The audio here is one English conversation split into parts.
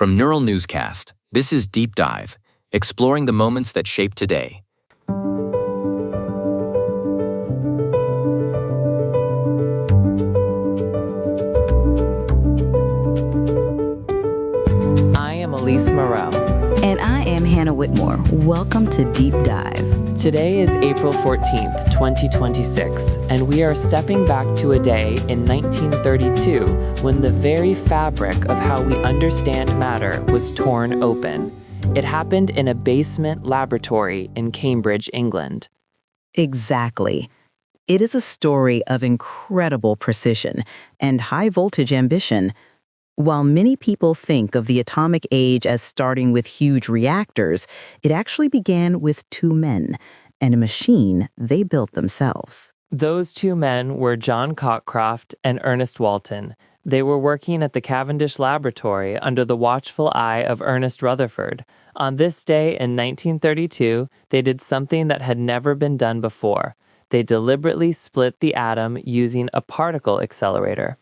From Neural Newscast, this is Deep Dive, exploring the moments that shape today. I am Elise Moreau. And I am Hannah Whitmore. Welcome to Deep Dive. Today is April 14th, 2026, and we are stepping back to a day in 1932 when the very fabric of how we understand matter was torn open. It happened in a basement laboratory in Cambridge, England. Exactly. It is a story of incredible precision and high-voltage ambition. While many people think of the atomic age as starting with huge reactors, it actually began with two men and a machine they built themselves. Those two men were John Cockcroft and Ernest Walton. They were working at the Cavendish Laboratory under the watchful eye of Ernest Rutherford. On this day in 1932, they did something that had never been done before. They deliberately split the atom using a particle accelerator.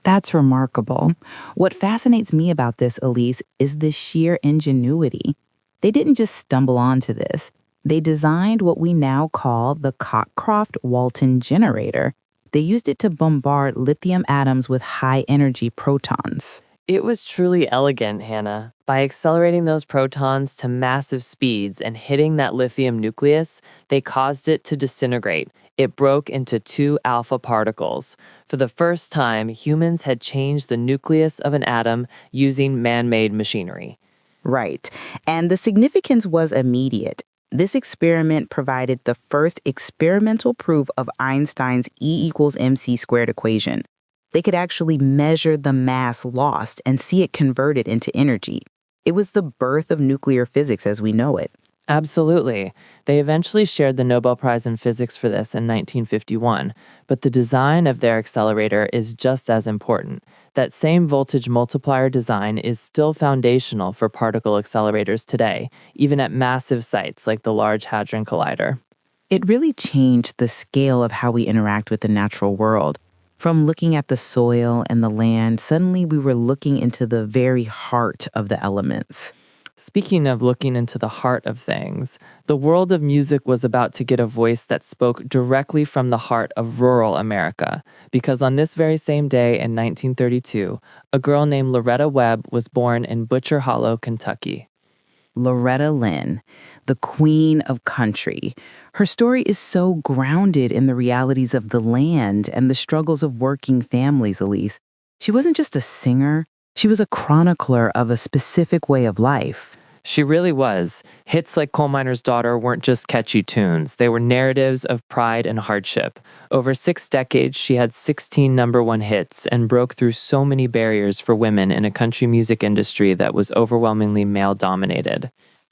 That's remarkable. What fascinates me about this, Elise, is the sheer ingenuity. They didn't just stumble onto this. They designed what we now call the Cockcroft Walton generator. They used it to bombard lithium atoms with high-energy protons. It was truly elegant, Hannah. By accelerating those protons to massive speeds and hitting that lithium nucleus, they caused it to disintegrate. It broke into two alpha particles. For the first time, humans had changed the nucleus of an atom using man-made machinery. Right. And the significance was immediate. This experiment provided the first experimental proof of Einstein's E=mc² equation. They could actually measure the mass lost and see it converted into energy. It was the birth of nuclear physics as we know it. Absolutely. They eventually shared the Nobel Prize in Physics for this in 1951, but the design of their accelerator is just as important. That same voltage multiplier design is still foundational for particle accelerators today, even at massive sites like the Large Hadron Collider. It really changed the scale of how we interact with the natural world. From looking at the soil and the land, suddenly we were looking into the very heart of the elements. Speaking of looking into the heart of things, the world of music was about to get a voice that spoke directly from the heart of rural America, because on this very same day in 1932, a girl named Loretta Webb was born in Butcher Hollow, Kentucky. Loretta Lynn, the queen of country. Her story is so grounded in the realities of the land and the struggles of working families, Elise. She wasn't just a singer. She was a chronicler of a specific way of life. She really was. Hits like Coal Miner's Daughter weren't just catchy tunes. They were narratives of pride and hardship. Over 6 decades, she had 16 #1 hits and broke through so many barriers for women in a country music industry that was overwhelmingly male-dominated.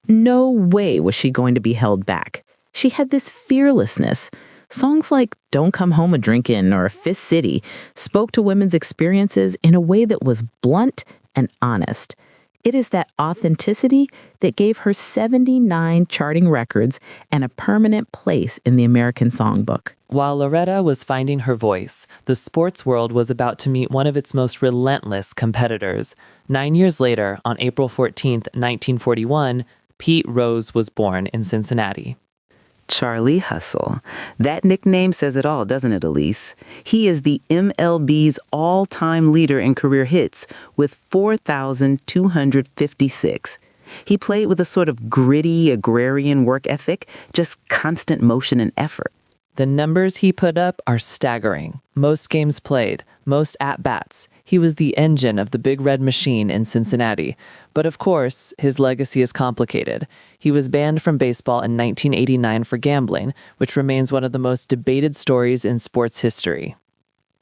No way was she going to be held back. She had this fearlessness. Songs like Don't Come Home A-Drinkin' or Fifth City spoke to women's experiences in a way that was blunt and honest. It is that authenticity that gave her 79 charting records and a permanent place in the American Songbook. While Loretta was finding her voice, the sports world was about to meet one of its most relentless competitors. 9 years later, on April 14th, 1941, Pete Rose was born in Cincinnati. Charlie Hustle. That nickname says it all, doesn't it, Elise? He is the MLB's all-time leader in career hits with 4,256. He played with a sort of gritty agrarian work ethic, just constant motion and effort. The numbers he put up are staggering. Most games played, most at-bats. He was the engine of the Big Red Machine in Cincinnati. But of course, his legacy is complicated. He was banned from baseball in 1989 for gambling, which remains one of the most debated stories in sports history.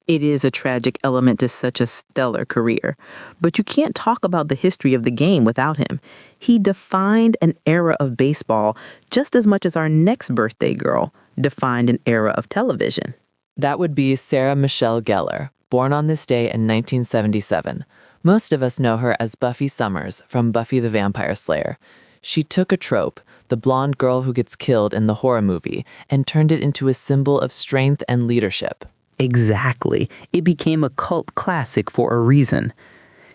It is a tragic element to such a stellar career. But you can't talk about the history of the game without him. He defined an era of baseball just as much as our next birthday girl defined an era of television. That would be Sarah Michelle Gellar, born on this day in 1977. Most of us know her as Buffy Summers from Buffy the Vampire Slayer. She took a trope, the blonde girl who gets killed in the horror movie, and turned it into a symbol of strength and leadership. Exactly. It became a cult classic for a reason.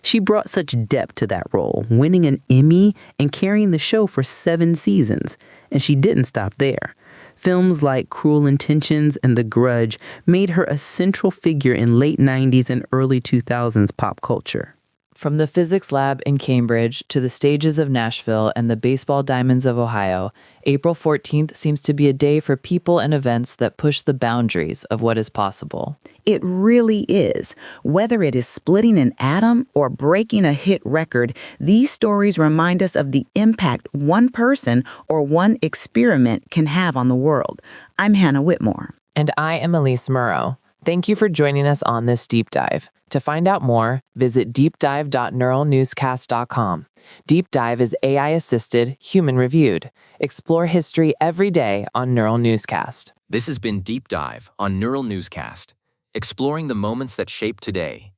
She brought such depth to that role, winning an Emmy and carrying the show for 7 seasons. And she didn't stop there. Films like Cruel Intentions and The Grudge made her a central figure in late 90s and early 2000s pop culture. From the physics lab in Cambridge to the stages of Nashville and the baseball diamonds of Ohio, April 14th seems to be a day for people and events that push the boundaries of what is possible. It really is. Whether it is splitting an atom or breaking a hit record, these stories remind us of the impact one person or one experiment can have on the world. I'm Hannah Whitmore. And I am Elise Murrow. Thank you for joining us on this deep dive. To find out more, visit deepdive.neuralnewscast.com. Deep Dive is AI-assisted, human-reviewed. Explore history every day on Neural Newscast. This has been Deep Dive on Neural Newscast, exploring the moments that shape today.